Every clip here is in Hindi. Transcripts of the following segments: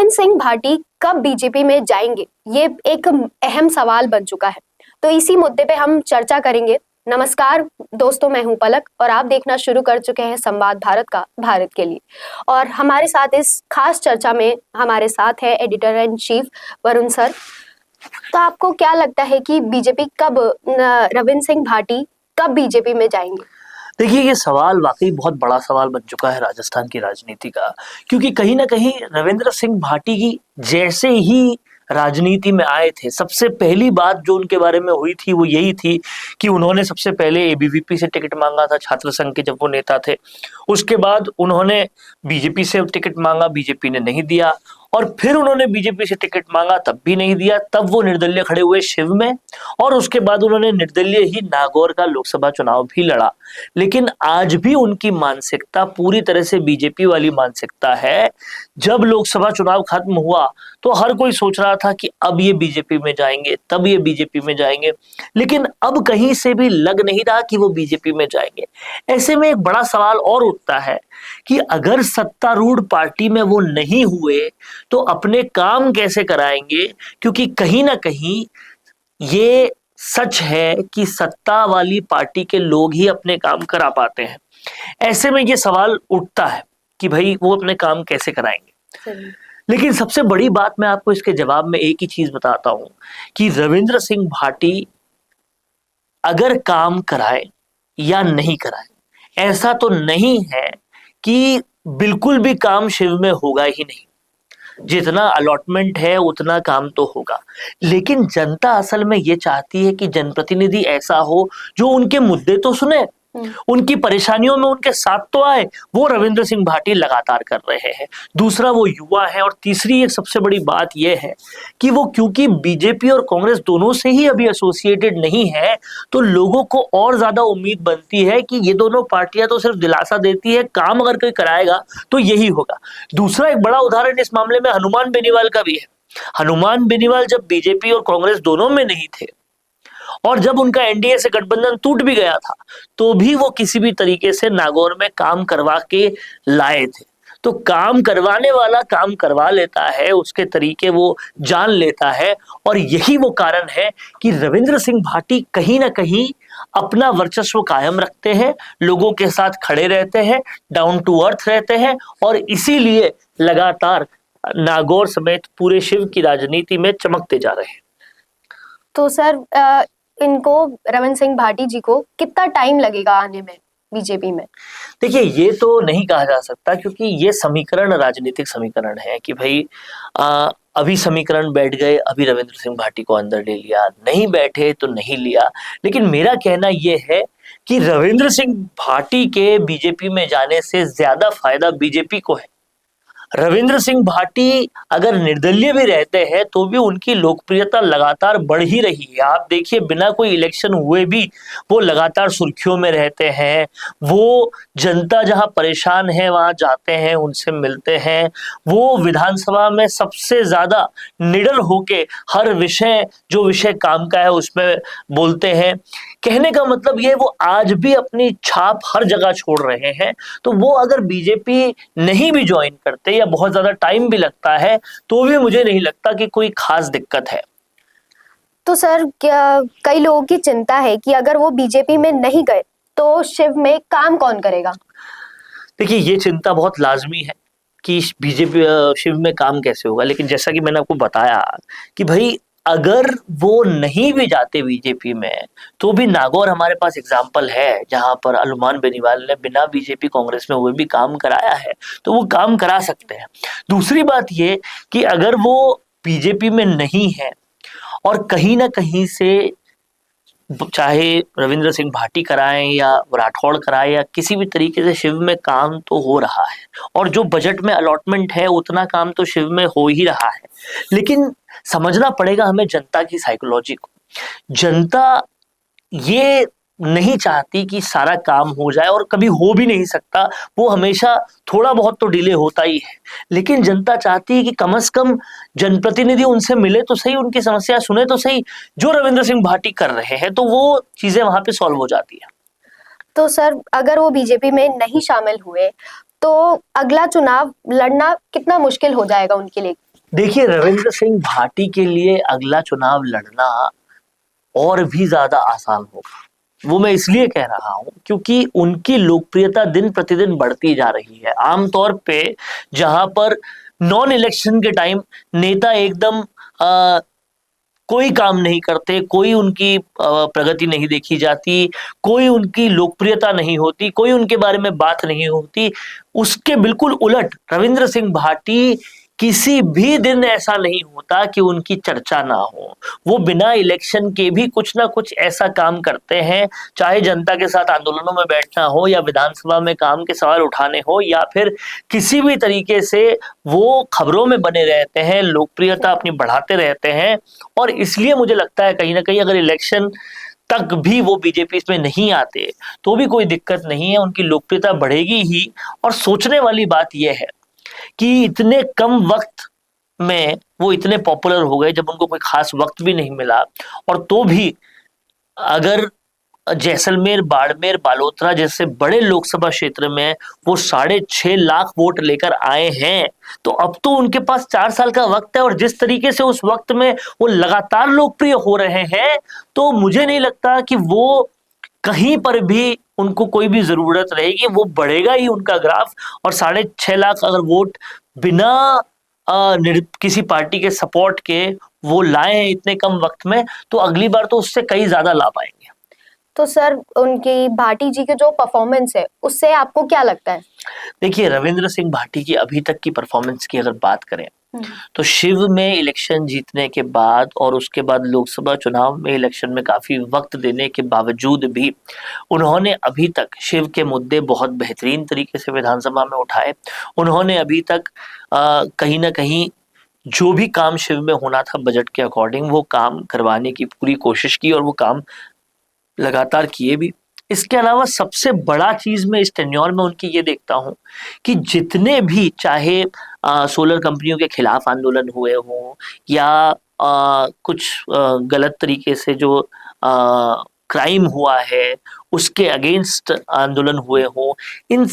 रविंद्र सिंह भाटी कब बीजेपी में जाएंगे, ये एक अहम सवाल बन चुका है। तो इसी मुद्दे पे हम चर्चा करेंगे। नमस्कार दोस्तों, मैं हूं पलक और आप देखना शुरू कर चुके हैं संवाद भारत का भारत के लिए। और हमारे साथ इस खास चर्चा में हमारे साथ है editor in chief Varun sir. तो आपको क्या लगता है कि बीजेपी कब, रविंद्र सिंह भाटी कब बीजेपी में जाएंगे? देखिए, ये सवाल वाकई बहुत बड़ा सवाल बन चुका है राजस्थान की राजनीति का, क्योंकि कहीं ना कहीं रविंद्र सिंह भाटी की जैसे ही राजनीति में आए थे, सबसे पहली बात जो उनके बारे में हुई थी वो यही थी कि उन्होंने सबसे पहले एबीवीपी से टिकट मांगा था, छात्र संघ के जब वो नेता थे। उसके बाद उन्होंने बीजेपी से टिकट मांगा, बीजेपी ने नहीं दिया। और फिर उन्होंने बीजेपी से टिकट मांगा, तब भी नहीं दिया। तब वो निर्दलीय खड़े हुए शिव में, और उसके बाद उन्होंने निर्दलीय ही नागौर का लोकसभा चुनाव भी लड़ा। लेकिन आज भी उनकी मानसिकता पूरी तरह से बीजेपी वाली मानसिकता है। जब लोकसभा चुनाव खत्म हुआ तो हर कोई सोच रहा था कि अब ये बीजेपी में जाएंगे, तब ये बीजेपी में जाएंगे, लेकिन अब कहीं से भी लग नहीं रहा कि वो बीजेपी में जाएंगे। ऐसे में एक बड़ा सवाल और उठता है कि अगर सत्तारूढ़ पार्टी में वो नहीं हुए तो अपने काम कैसे कराएंगे, क्योंकि कहीं ना कहीं ये सच है कि सत्ता वाली पार्टी के लोग ही अपने काम करा पाते हैं। ऐसे में ये सवाल उठता है कि भाई वो अपने काम कैसे कराएंगे। लेकिन सबसे बड़ी बात मैं आपको इसके जवाब में एक ही चीज बताता हूं कि रविंद्र सिंह भाटी अगर काम कराए या नहीं कराए, ऐसा तो नहीं है कि बिल्कुल भी काम शिव में होगा ही नहीं। जितना अलॉटमेंट है उतना काम तो होगा, लेकिन जनता असल में ये चाहती है कि जनप्रतिनिधि ऐसा हो जो उनके मुद्दे तो सुने, उनकी परेशानियों में उनके साथ तो आए। वो रविंद्र सिंह भाटी लगातार कर रहे हैं। दूसरा, वो युवा है। और तीसरी एक सबसे बड़ी बात यह है कि वो क्योंकि बीजेपी और कांग्रेस दोनों से ही अभी एसोसिएटेड नहीं है, तो लोगों को और ज्यादा उम्मीद बनती है कि ये दोनों पार्टियां तो सिर्फ दिलासा देती है, काम अगर कोई कराएगा तो यही होगा। दूसरा एक बड़ा उदाहरण इस मामले में हनुमान बेनीवाल का भी है। हनुमान बेनीवाल जब बीजेपी और कांग्रेस दोनों में नहीं थे और जब उनका एनडीए से गठबंधन टूट भी गया था, तो भी वो किसी भी तरीके से नागौर में काम करवा के लाए थे। तो काम करवाने वाला काम करवा लेता है, उसके तरीके वो जान लेता है। और यही वो कारण है कि रविंद्र सिंह भाटी कहीं ना कहीं अपना वर्चस्व कायम रखते हैं, लोगों के साथ खड़े रहते हैं, डाउन टू अर्थ रहते हैं, और इसीलिए लगातार नागौर समेत पूरे शिव की राजनीति में चमकते जा रहे हैं। तो सर, इनको रविंद्र सिंह भाटी जी को कितना टाइम लगेगा आने में बीजेपी में? देखिए, ये तो नहीं कहा जा सकता, क्योंकि ये समीकरण राजनीतिक समीकरण है कि भाई अभी समीकरण बैठ गए, अभी रविंद्र सिंह भाटी को अंदर ले लिया, नहीं बैठे तो नहीं लिया। लेकिन मेरा कहना यह है कि रविंद्र सिंह भाटी के बीजेपी में जाने से ज्यादा फायदा बीजेपी को है। रविंद्र सिंह भाटी अगर निर्दलीय भी रहते हैं तो भी उनकी लोकप्रियता लगातार बढ़ ही रही है। आप देखिए, बिना कोई इलेक्शन हुए भी वो लगातार सुर्खियों में रहते हैं। वो जनता जहां परेशान है वहां जाते हैं, उनसे मिलते हैं। वो विधानसभा में सबसे ज्यादा निडर होके हर विषय, जो विषय काम का है, उसमें बोलते हैं। कहने का मतलब ये, वो आज भी अपनी छाप हर जगह छोड़ रहे हैं। तो वो अगर बीजेपी नहीं भी ज्वाइन करते या बहुत ज्यादा टाइम भी लगता है, तो भी मुझे नहीं लगता कि कोई खास दिक्कत है। तो सर, क्या कई लोगों की चिंता है कि अगर वो बीजेपी में नहीं गए तो शिव में काम कौन करेगा? देखिए, ये चिंता बहुत लाजमी है कि बीजेपी शिव में काम कैसे होगा। लेकिन जैसा कि मैंने आपको बताया कि भाई अगर वो नहीं भी जाते बीजेपी में, तो भी नागौर हमारे पास एग्जाम्पल है जहां पर हनुमान बेनीवाल ने बिना बीजेपी कांग्रेस में हुए भी काम कराया है, तो वो काम करा सकते हैं। दूसरी बात ये कि अगर वो बीजेपी में नहीं है और कहीं ना कहीं से, चाहे रविंद्र सिंह भाटी कराएं या राठौड़ कराएं या किसी भी तरीके से, शिव में काम तो हो रहा है। और जो बजट में अलॉटमेंट है उतना काम तो शिव में हो ही रहा है। लेकिन समझना पड़ेगा हमें जनता की साइकोलॉजी को। जनता ये नहीं चाहती कि सारा काम हो जाए, और कभी हो भी नहीं सकता। वो हमेशा थोड़ा बहुत तो डिले होता ही है। लेकिन जनता चाहती है कि कम से कम जनप्रतिनिधि उनसे मिले तो सही, उनकी समस्या सुने तो सही। जो रविंद्र सिंह भाटी कर रहे हैं, तो वो चीजें वहां पे सॉल्व हो जाती है। तो सर, अगर वो बीजेपी में नहीं शामिल हुए तो अगला चुनाव लड़ना कितना मुश्किल हो जाएगा उनके लिए? देखिए, रविंद्र सिंह भाटी के लिए अगला चुनाव लड़ना और भी ज्यादा आसान होगा। वो मैं इसलिए कह रहा हूं क्योंकि उनकी लोकप्रियता दिन प्रतिदिन बढ़ती जा रही है। आमतौर पे जहां पर नॉन इलेक्शन के टाइम नेता एकदम कोई काम नहीं करते, कोई उनकी प्रगति नहीं देखी जाती, कोई उनकी लोकप्रियता नहीं होती, कोई उनके बारे में बात नहीं होती, उसके बिल्कुल उलट रविंद्र सिंह भाटी किसी भी दिन ऐसा नहीं होता कि उनकी चर्चा ना हो। वो बिना इलेक्शन के भी कुछ ना कुछ ऐसा काम करते हैं, चाहे जनता के साथ आंदोलनों में बैठना हो या विधानसभा में काम के सवाल उठाने हो या फिर किसी भी तरीके से वो खबरों में बने रहते हैं, लोकप्रियता अपनी बढ़ाते रहते हैं। और इसलिए मुझे लगता है कहीं ना कहीं अगर इलेक्शन तक भी वो बीजेपी में नहीं आते तो भी कोई दिक्कत नहीं है, उनकी लोकप्रियता बढ़ेगी ही। और सोचने वाली बात यह है कि इतने कम वक्त में वो इतने पॉपुलर हो गए, जब उनको कोई खास वक्त भी नहीं मिला, और तो भी अगर जैसलमेर, बाड़मेर, बालोतरा जैसे बड़े लोकसभा क्षेत्र में वो 6.5 लाख वोट लेकर आए हैं, तो अब तो उनके पास 4 साल का वक्त है। और जिस तरीके से उस वक्त में वो लगातार लोकप्रिय हो रहे हैं, तो मुझे नहीं लगता कि वो कहीं पर भी उनको कोई भी जरूरत रहेगी, वो बढ़ेगा ही उनका ग्राफ। और 6.5 लाख अगर वोट बिना किसी पार्टी के सपोर्ट के वो लाए हैं इतने कम वक्त में, तो अगली बार तो उससे कई ज्यादा लाभ आएंगे। तो सर, उनकी भाटी जी के जो परफॉर्मेंस है उससे आपको क्या लगता है? देखिए, रविंद्र सिंह भाटी की अभी तक की परफॉर्मेंस की अगर बात करें तो शिव में इलेक्शन जीतने के बाद और उसके बाद लोकसभा चुनाव में इलेक्शन में काफी वक्त देने के बावजूद भी उन्होंने अभी तक शिव के मुद्दे बहुत बेहतरीन तरीके से विधानसभा में उठाए। उन्होंने अभी तक कहीं ना कहीं जो भी काम शिव में होना था बजट के अकॉर्डिंग, वो काम करवाने की पूरी कोशिश की और वो काम लगातार किए भी। इसके अलावा सबसे बड़ा चीज मैं इस टेन्योर में उनकी ये देखता हूं कि जितने भी चाहे सोलर कंपनियों के खिलाफ आंदोलन हुए हों या कुछ गलत तरीके से जो क्राइम हुआ है उसके अगेंस्ट आंदोलन हुए हों, इन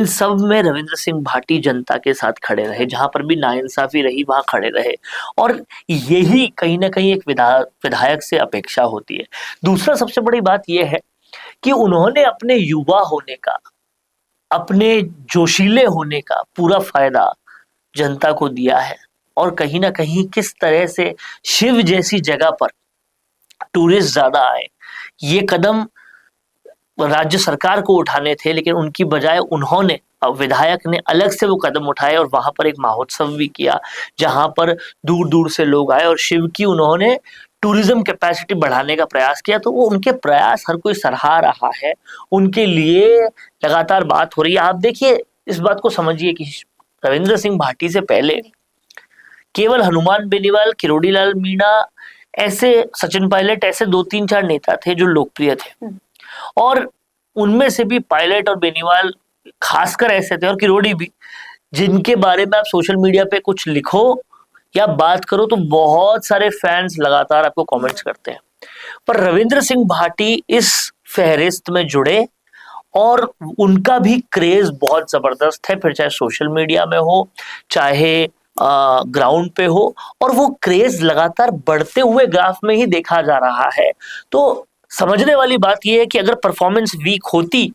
सब में रविंद्र सिंह भाटी जनता के साथ खड़े रहे, जहां पर भी नाइंसाफी रही वहां खड़े रहे। और यही कहीं ना कहीं एक विधायक से अपेक्षा होती है। दूसरा सबसे बड़ी बात यह है कि उन्होंने अपने युवा होने का, अपने जोशीले होने का पूरा फायदा जनता को दिया है। और कहीं ना कहीं किस तरह से शिव जैसी जगह पर टूरिस्ट ज्यादा आए, ये कदम राज्य सरकार को उठाने थे, लेकिन उनकी बजाय उन्होंने, विधायक ने अलग से वो कदम उठाए और वहां पर एक महोत्सव भी किया जहां पर दूर दूर से लोग आए और शिव की उन्होंने टूरिज्म कैपेसिटी बढ़ाने का प्रयास किया। तो वो उनके प्रयास हर कोई सराहा रहा है, उनके लिए लगातार बात हो रही है। आप देखिए, इस बात को समझिए कि रविंद्र सिंह भाटी से पहले केवल हनुमान बेनीवाल, किरोड़ी लाल मीणा, ऐसे सचिन पायलट, ऐसे 2-3-4 नेता थे जो लोकप्रिय थे। और उनमें से भी पायलट और बेनीवाल खासकर ऐसे थे, और किरोड़ी भी, जिनके बारे में आप सोशल मीडिया पे कुछ लिखो या बात करो तो बहुत सारे फैंस लगातार आपको कमेंट्स करते हैं। पर रविंद्र सिंह भाटी इस फहरिस्त में जुड़े और उनका भी क्रेज बहुत जबरदस्त है, फिर चाहे सोशल मीडिया में हो चाहे ग्राउंड पे हो, और वो क्रेज लगातार बढ़ते हुए ग्राफ में ही देखा जा रहा है। तो समझने वाली बात यह है कि अगर परफॉर्मेंस वीक होती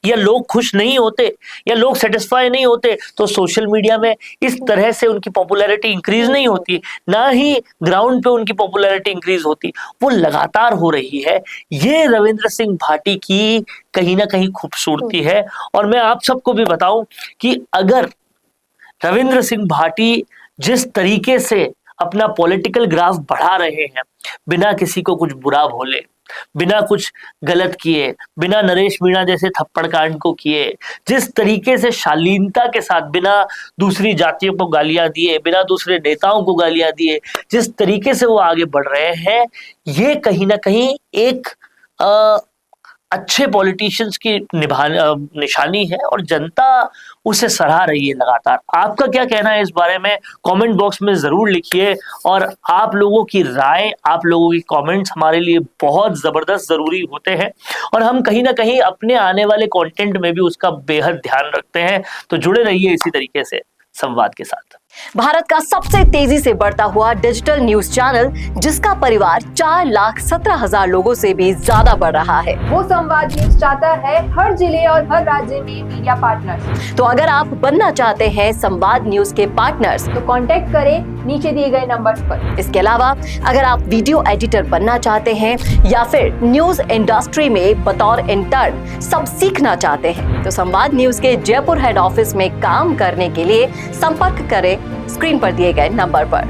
या लोग खुश नहीं होते या लोग सेटिस्फाई नहीं होते तो सोशल मीडिया में इस तरह से उनकी पॉपुलैरिटी इंक्रीज नहीं होती, ना ही ग्राउंड पे उनकी पॉपुलैरिटी इंक्रीज होती। वो लगातार हो रही है। ये रविंद्र सिंह भाटी की कहीं ना कहीं खूबसूरती है। और मैं आप सबको भी बताऊं कि अगर रविंद्र सिंह भाटी जिस तरीके से अपना पॉलिटिकल ग्राफ बढ़ा रहे हैं, बिना किसी को कुछ बुरा बोले, बिना कुछ गलत किए, बिना नरेश मीणा जैसे थप्पड़ कांड को किए, जिस तरीके से शालीनता के साथ, बिना दूसरी जातियों को गालियां दिए, बिना दूसरे नेताओं को गालियां दिए, जिस तरीके से वो आगे बढ़ रहे हैं, ये कहीं ना कहीं एक अच्छे पॉलिटिशियंस की निशानी है और जनता उसे सराह रही है लगातार। आपका क्या कहना है इस बारे में? कमेंट बॉक्स में जरूर लिखिए। और आप लोगों की राय, आप लोगों की कमेंट्स हमारे लिए बहुत जबरदस्त जरूरी होते हैं और हम कहीं ना कहीं अपने आने वाले कंटेंट में भी उसका बेहद ध्यान रखते हैं। तो जुड़े रहिए इसी तरीके से संवाद के साथ। भारत का सबसे तेजी से बढ़ता हुआ डिजिटल न्यूज चैनल, जिसका परिवार 4,17,000 लोगों से भी ज्यादा बढ़ रहा है। वो संवाद न्यूज चाहता है हर जिले और हर राज्य में मीडिया पार्टनर्स। तो अगर आप बनना चाहते हैं संवाद न्यूज के पार्टनर्स, तो कांटेक्ट करें नीचे दिए गए नंबर्स पर। इसके अलावा अगर आप वीडियो एडिटर बनना चाहते हैं या फिर न्यूज इंडस्ट्री में बतौर इंटर्न सब सीखना चाहते हैं, तो संवाद न्यूज के जयपुर हेड ऑफिस में काम करने के लिए संपर्क करें स्क्रीन पर दिए गए नंबर पर।